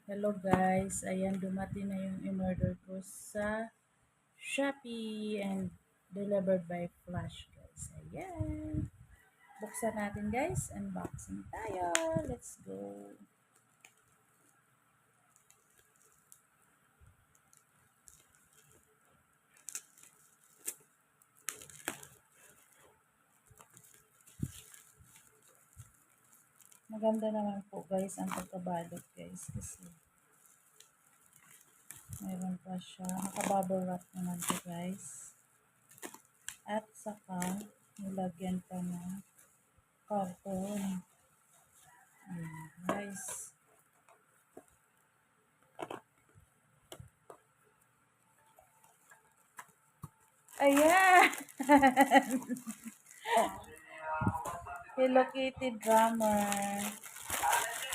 Hello guys, ayan dumating na yung in-order ko sa Shopee and delivered by Flash guys. Ayan. Buksan natin guys, unboxing tayo. Let's go. Maganda naman po guys ang pagkabalot guys kasi mayroon pa siya. Naka-bubble wrap naman po guys. At saka nilagyan pa ng karton. Ayan guys. Ayan! Hello Kitty drummer.